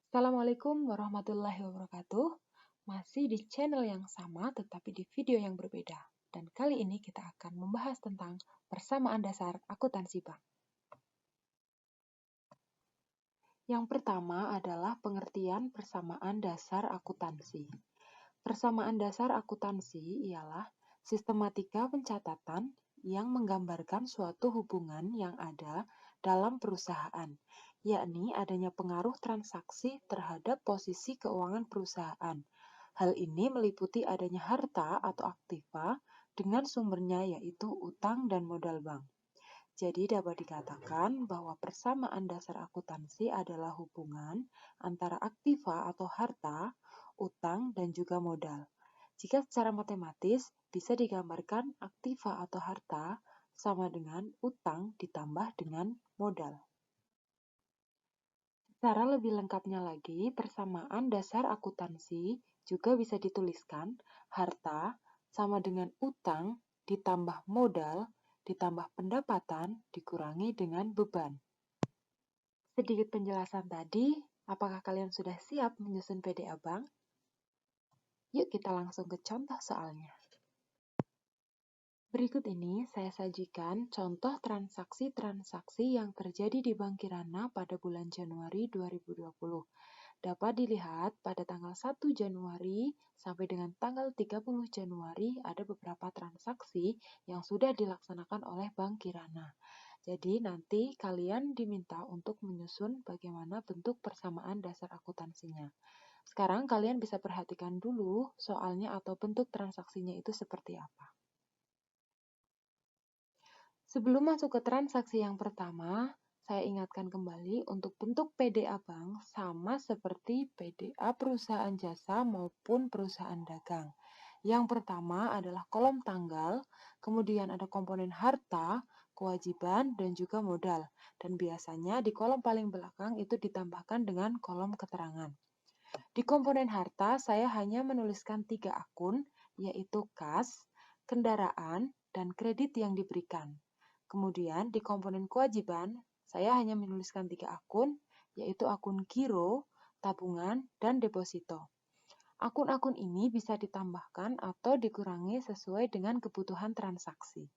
Assalamualaikum warahmatullahi wabarakatuh. Masih di channel yang sama tetapi di video yang berbeda. Dan kali ini kita akan membahas tentang persamaan dasar akuntansi bank. Yang pertama adalah pengertian persamaan dasar akuntansi. Persamaan dasar akuntansi ialah sistematika pencatatan yang menggambarkan suatu hubungan yang ada dalam perusahaan, yakni adanya pengaruh transaksi terhadap posisi keuangan perusahaan. Hal ini meliputi adanya harta atau aktiva dengan sumbernya yaitu utang dan modal bank. Jadi dapat dikatakan bahwa persamaan dasar akuntansi adalah hubungan antara aktiva atau harta, utang, dan juga modal. Jika secara matematis bisa digambarkan aktiva atau harta sama dengan utang ditambah dengan modal. Secara lebih lengkapnya lagi, persamaan dasar akuntansi juga bisa dituliskan harta sama dengan utang ditambah modal ditambah pendapatan dikurangi dengan beban. Sedikit penjelasan tadi, apakah kalian sudah siap menyusun PDA Bank? Yuk kita langsung ke contoh soalnya. Berikut ini saya sajikan contoh transaksi-transaksi yang terjadi di Bank Kirana pada bulan Januari 2020. Dapat dilihat pada tanggal 1 Januari sampai dengan tanggal 30 Januari ada beberapa transaksi yang sudah dilaksanakan oleh Bank Kirana. Jadi nanti kalian diminta untuk menyusun bagaimana bentuk persamaan dasar akuntansinya. Sekarang kalian bisa perhatikan dulu soalnya atau bentuk transaksinya itu seperti apa. Sebelum masuk ke transaksi yang pertama, saya ingatkan kembali untuk bentuk PDA bank sama seperti PDA perusahaan jasa maupun perusahaan dagang. Yang pertama adalah kolom tanggal, kemudian ada komponen harta, kewajiban, dan juga modal. Dan biasanya di kolom paling belakang itu ditambahkan dengan kolom keterangan. Di komponen harta, saya hanya menuliskan 3 akun, yaitu kas, kendaraan, dan kredit yang diberikan. Kemudian di komponen kewajiban, saya hanya menuliskan 3 akun, yaitu akun giro, tabungan, dan deposito. Akun-akun ini bisa ditambahkan atau dikurangi sesuai dengan kebutuhan transaksi.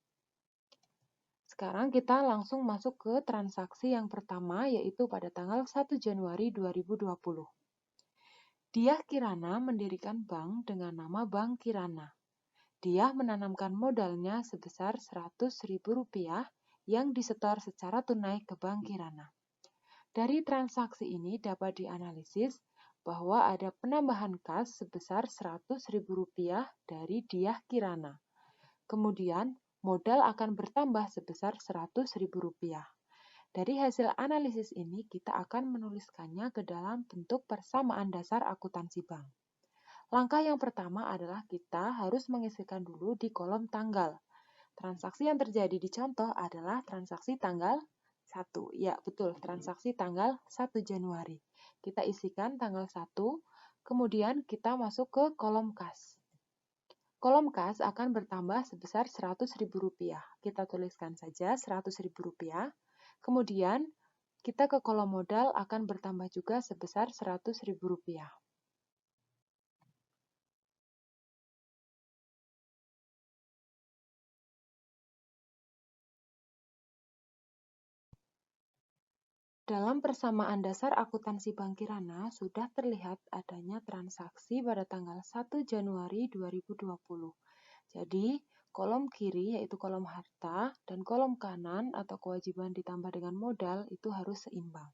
Sekarang kita langsung masuk ke transaksi yang pertama, yaitu pada tanggal 1 Januari 2020. Diah Kirana mendirikan bank dengan nama Bank Kirana. Diah menanamkan modalnya sebesar Rp100.000 yang disetor secara tunai ke Bank Kirana. Dari transaksi ini dapat dianalisis bahwa ada penambahan kas sebesar Rp100.000 dari Diah Kirana. Kemudian, modal akan bertambah sebesar Rp100.000. Dari hasil analisis ini, kita akan menuliskannya ke dalam bentuk persamaan dasar akuntansi bank. Langkah yang pertama adalah kita harus mengisikan dulu di kolom tanggal. Transaksi yang terjadi di contoh adalah transaksi tanggal 1. Ya, betul, transaksi tanggal 1 Januari. Kita isikan tanggal 1, kemudian kita masuk ke kolom kas. Kolom kas akan bertambah sebesar Rp100.000. Kita tuliskan saja Rp100.000. Kemudian, kita ke kolom modal akan bertambah juga sebesar Rp100.000. Dalam persamaan dasar akuntansi Bank Kirana sudah terlihat adanya transaksi pada tanggal 1 Januari 2020. Jadi, kolom kiri yaitu kolom harta dan kolom kanan atau kewajiban ditambah dengan modal itu harus seimbang.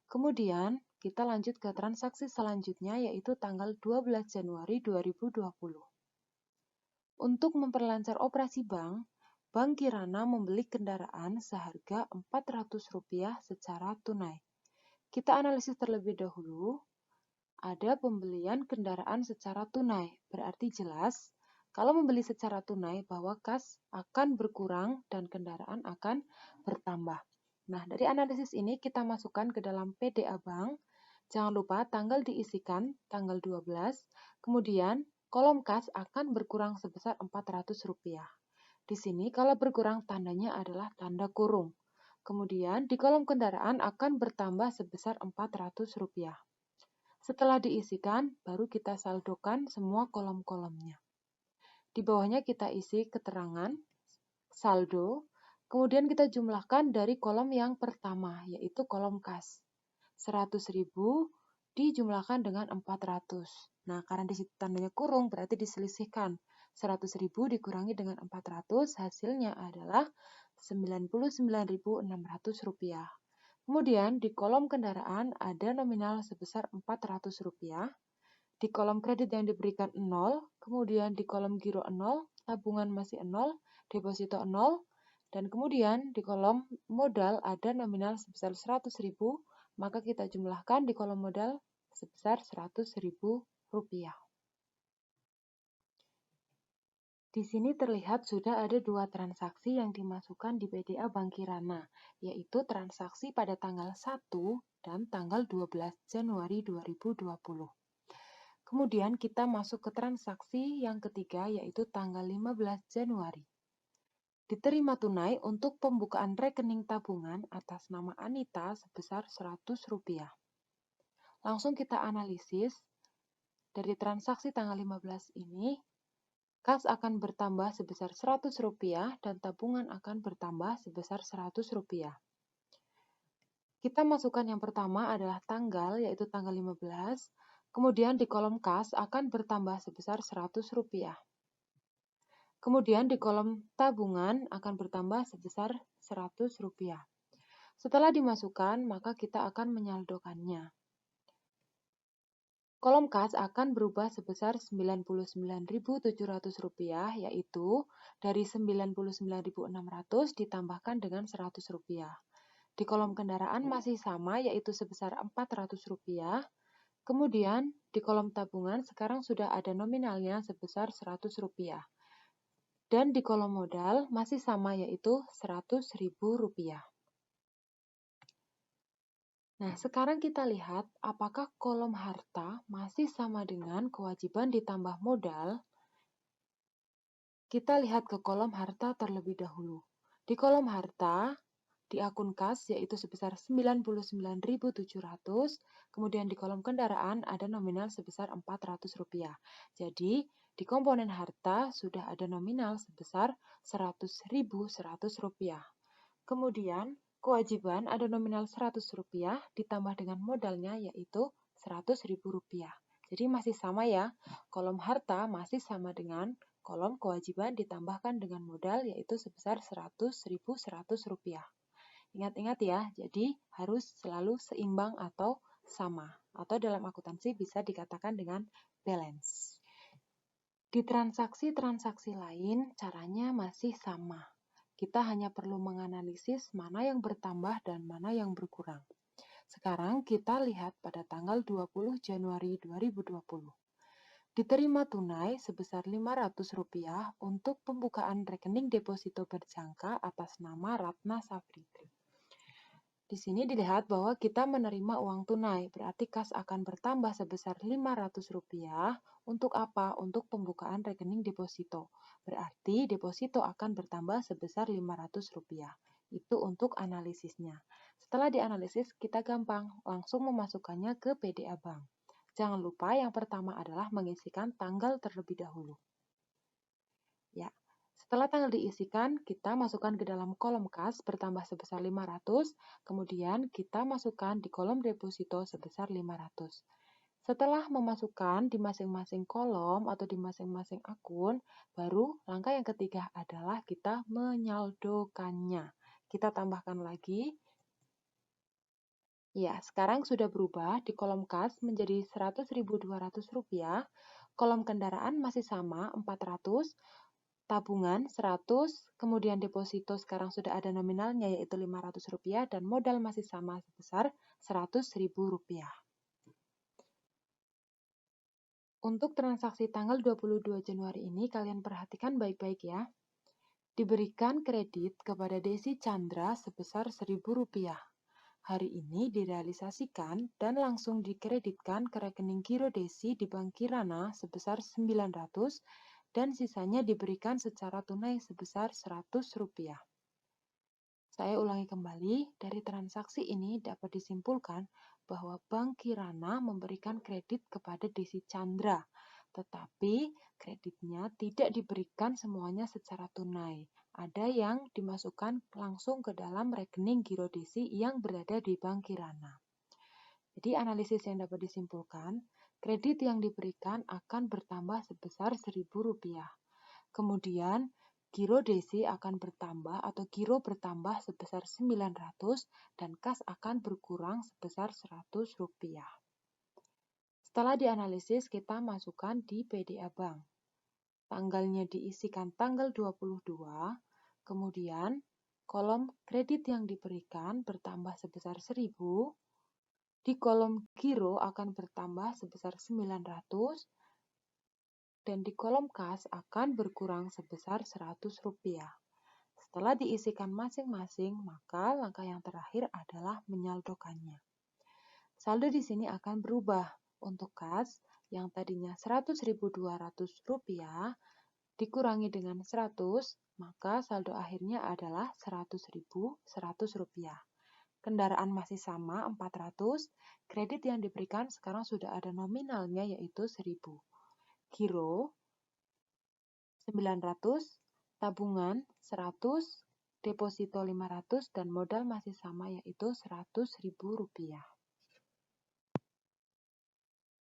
Kemudian, kita lanjut ke transaksi selanjutnya yaitu tanggal 12 Januari 2020. Untuk memperlancar operasi bank, Bank Kirana membeli kendaraan seharga Rp400 secara tunai. Kita analisis terlebih dahulu. Ada pembelian kendaraan secara tunai, berarti jelas kalau membeli secara tunai bahwa kas akan berkurang dan kendaraan akan bertambah. Nah, dari analisis ini kita masukkan ke dalam PDA Bank. Jangan lupa tanggal diisikan, tanggal 12, kemudian kolom kas akan berkurang sebesar Rp400. Di sini kalau berkurang tandanya adalah tanda kurung. Kemudian di kolom kendaraan akan bertambah sebesar Rp400. Setelah diisikan, baru kita saldokan semua kolom-kolomnya. Di bawahnya kita isi keterangan, saldo, kemudian kita jumlahkan dari kolom yang pertama, yaitu kolom kas. 100.000 dijumlahkan dengan 400. Nah, karena di situ tandanya kurung, berarti diselisihkan. 100.000 dikurangi dengan 400, hasilnya adalah Rp99.600. Kemudian di kolom kendaraan ada nominal sebesar Rp400. Di kolom kredit yang diberikan 0, kemudian di kolom giro 0, tabungan masih 0, deposito 0, dan kemudian di kolom modal ada nominal sebesar Rp100.000, maka kita jumlahkan di kolom modal sebesar Rp100.000. Di sini terlihat sudah ada dua transaksi yang dimasukkan di PDA Bank Kirana, yaitu transaksi pada tanggal 1 dan tanggal 12 Januari 2020. Kemudian kita masuk ke transaksi yang ketiga, yaitu tanggal 15 Januari. Diterima tunai untuk pembukaan rekening tabungan atas nama Anita sebesar Rp100. Langsung kita analisis. Dari transaksi tanggal 15 ini, kas akan bertambah sebesar Rp100 dan tabungan akan bertambah sebesar Rp100. Kita masukkan yang pertama adalah tanggal, yaitu tanggal 15. Kemudian di kolom kas akan bertambah sebesar Rp100. Kemudian di kolom tabungan akan bertambah sebesar Rp100. Setelah dimasukkan, maka kita akan menyaldokannya. Kolom kas akan berubah sebesar Rp99.700, yaitu dari Rp99.600 ditambahkan dengan Rp100. Di kolom kendaraan masih sama, yaitu sebesar Rp400. Kemudian di kolom tabungan sekarang sudah ada nominalnya sebesar Rp100. Dan di kolom modal masih sama, yaitu Rp100.000. Nah, sekarang kita lihat apakah kolom harta masih sama dengan kewajiban ditambah modal. Kita lihat ke kolom harta terlebih dahulu. Di kolom harta, di akun kas yaitu sebesar Rp99.700, kemudian di kolom kendaraan ada nominal sebesar Rp400. Jadi, di komponen harta sudah ada nominal sebesar Rp100.100. Kemudian, kewajiban ada nominal Rp100 ditambah dengan modalnya yaitu Rp100.000. Jadi masih sama ya, kolom harta masih sama dengan kolom kewajiban ditambahkan dengan modal yaitu sebesar Rp100.100. Ingat-ingat ya, jadi harus selalu seimbang atau sama. Atau dalam akuntansi bisa dikatakan dengan balance. Di transaksi-transaksi lain, caranya masih sama. Kita hanya perlu menganalisis mana yang bertambah dan mana yang berkurang. Sekarang kita lihat pada tanggal 20 Januari 2020. Diterima tunai sebesar Rp500 untuk pembukaan rekening deposito berjangka atas nama Ratna Safritri. Di sini dilihat bahwa kita menerima uang tunai, berarti kas akan bertambah sebesar Rp500. Untuk apa? Untuk pembukaan rekening deposito. Berarti deposito akan bertambah sebesar Rp500. Itu untuk analisisnya. Setelah dianalisis, kita gampang langsung memasukkannya ke PDA Bank. Jangan lupa yang pertama adalah mengisikan tanggal terlebih dahulu. Ya. Setelah tanggal diisikan, kita masukkan ke dalam kolom kas bertambah sebesar 500, kemudian kita masukkan di kolom deposito sebesar 500. Setelah memasukkan di masing-masing kolom atau di masing-masing akun, baru langkah yang ketiga adalah kita menyaldokannya. Kita tambahkan lagi. Ya, sekarang sudah berubah di kolom kas menjadi Rp100.200, kolom kendaraan masih sama 400, tabungan 100, kemudian deposito sekarang sudah ada nominalnya yaitu Rp500 dan modal masih sama sebesar Rp100.000. Untuk transaksi tanggal 22 Januari ini kalian perhatikan baik-baik ya. Diberikan kredit kepada Desi Chandra sebesar Rp1.000. Hari ini direalisasikan dan langsung dikreditkan ke rekening giro Desi di Bank Kirana sebesar Rp900 dan sisanya diberikan secara tunai sebesar Rp100. Saya ulangi kembali, dari transaksi ini dapat disimpulkan bahwa Bank Kirana memberikan kredit kepada Desi Chandra, tetapi kreditnya tidak diberikan semuanya secara tunai. Ada yang dimasukkan langsung ke dalam rekening giro Desi yang berada di Bank Kirana. Jadi analisis yang dapat disimpulkan, kredit yang diberikan akan bertambah sebesar Rp1.000. Kemudian, giro Desi akan bertambah atau giro bertambah sebesar 900 dan kas akan berkurang sebesar Rp100. Setelah dianalisis, kita masukkan di PDA Bank. Tanggalnya diisikan tanggal 22, kemudian kolom kredit yang diberikan bertambah sebesar 1.000, di kolom giro akan bertambah sebesar 900, dan di kolom kas akan berkurang sebesar Rp100. Setelah diisikan masing-masing, maka langkah yang terakhir adalah menyaldokannya. Saldo di sini akan berubah. Untuk kas, yang tadinya Rp100.200 dikurangi dengan 100, maka saldo akhirnya adalah Rp100.100. Kendaraan masih sama 400, kredit yang diberikan sekarang sudah ada nominalnya yaitu 1.000. Giro 900, tabungan 100, deposito 500, dan modal masih sama yaitu Rp100.000.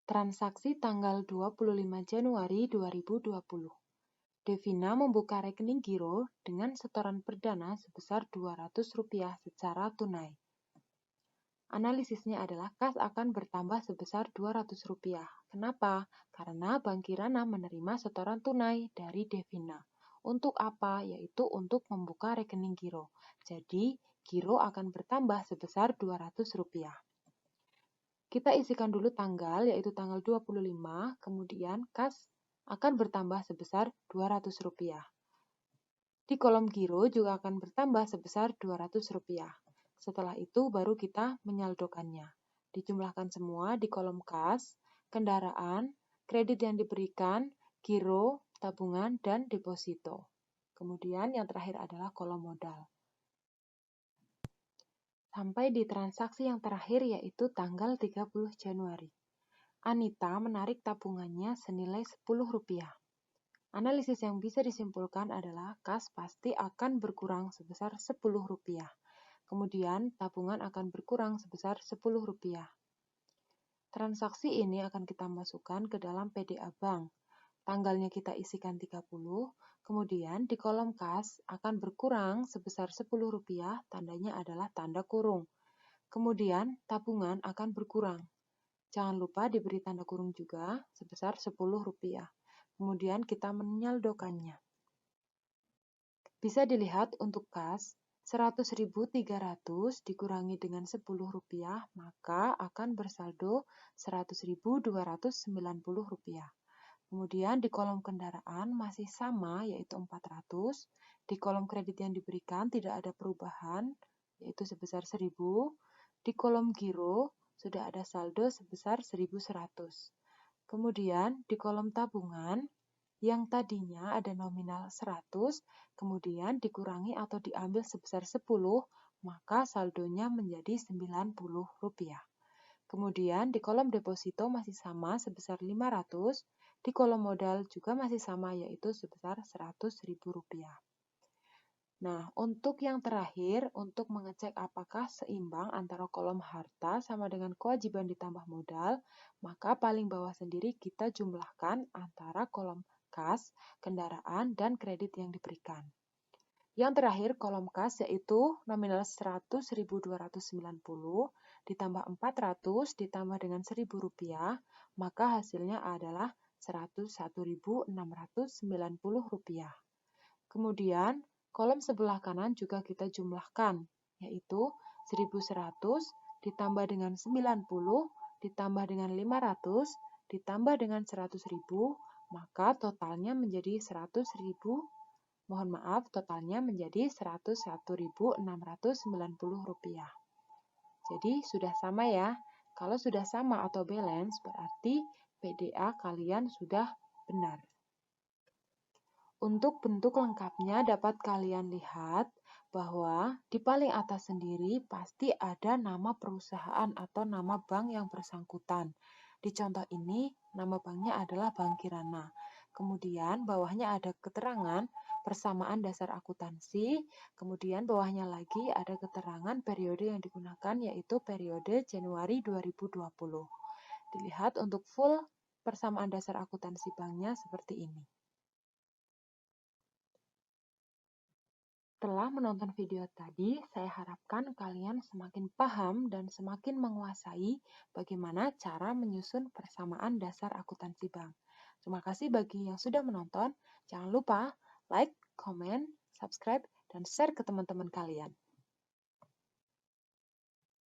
Transaksi tanggal 25 Januari 2020. Devina membuka rekening giro dengan setoran perdana sebesar Rp200 secara tunai. Analisisnya adalah kas akan bertambah sebesar Rp200. Kenapa? Karena Bank Kirana menerima setoran tunai dari Devina. Untuk apa? Yaitu untuk membuka rekening giro. Jadi, giro akan bertambah sebesar Rp200. Kita isikan dulu tanggal, yaitu tanggal 25, kemudian kas akan bertambah sebesar Rp200. Di kolom giro juga akan bertambah sebesar Rp200. Setelah itu baru kita menyaldokannya. Dijumlahkan semua di kolom kas, kendaraan, kredit yang diberikan, giro, tabungan, dan deposito. Kemudian yang terakhir adalah kolom modal. Sampai di transaksi yang terakhir yaitu tanggal 30 Januari. Anita menarik tabungannya senilai Rp10. Analisis yang bisa disimpulkan adalah kas pasti akan berkurang sebesar Rp10. Kemudian, tabungan akan berkurang sebesar Rp10. Transaksi ini akan kita masukkan ke dalam PDA Bank. Tanggalnya kita isikan 30, kemudian di kolom kas akan berkurang sebesar Rp10, tandanya adalah tanda kurung. Kemudian, tabungan akan berkurang. Jangan lupa diberi tanda kurung juga sebesar Rp10. Kemudian kita menyaldokannya. Bisa dilihat untuk kas, Rp100.300 dikurangi dengan Rp10, maka akan bersaldo Rp100.290. Kemudian di kolom kendaraan masih sama, yaitu 400. Di kolom kredit yang diberikan tidak ada perubahan, yaitu sebesar 1.000. Di kolom giro sudah ada saldo sebesar 1.100. Kemudian di kolom tabungan, yang tadinya ada nominal 100, kemudian dikurangi atau diambil sebesar 10, maka saldonya menjadi Rp90. Kemudian di kolom deposito masih sama sebesar 500, di kolom modal juga masih sama yaitu sebesar Rp100.000. Nah, untuk yang terakhir, untuk mengecek apakah seimbang antara kolom harta sama dengan kewajiban ditambah modal, maka paling bawah sendiri kita jumlahkan antara kolom kas, kendaraan, dan kredit yang diberikan. Yang terakhir kolom kas yaitu nominal Rp100.290 ditambah 400 ditambah dengan Rp1.000, maka hasilnya adalah Rp101.690. Kemudian kolom sebelah kanan juga kita jumlahkan, yaitu 1.100 ditambah dengan 90 ditambah dengan 500 ditambah dengan 100.000, maka totalnya menjadi 100.000. Mohon maaf, totalnya menjadi Rp101.690. Jadi sudah sama ya. Kalau sudah sama atau balance, berarti PDA kalian sudah benar. Untuk bentuk lengkapnya dapat kalian lihat bahwa di paling atas sendiri pasti ada nama perusahaan atau nama bank yang bersangkutan. Di contoh ini, nama banknya adalah Bank Kirana. Kemudian bawahnya ada keterangan persamaan dasar akuntansi, kemudian bawahnya lagi ada keterangan periode yang digunakan yaitu periode Januari 2020. Dilihat untuk full persamaan dasar akuntansi banknya seperti ini. Setelah menonton video tadi, saya harapkan kalian semakin paham dan semakin menguasai bagaimana cara menyusun persamaan dasar akuntansi bank. Terima kasih bagi yang sudah menonton. Jangan lupa like, comment, subscribe, dan share ke teman-teman kalian.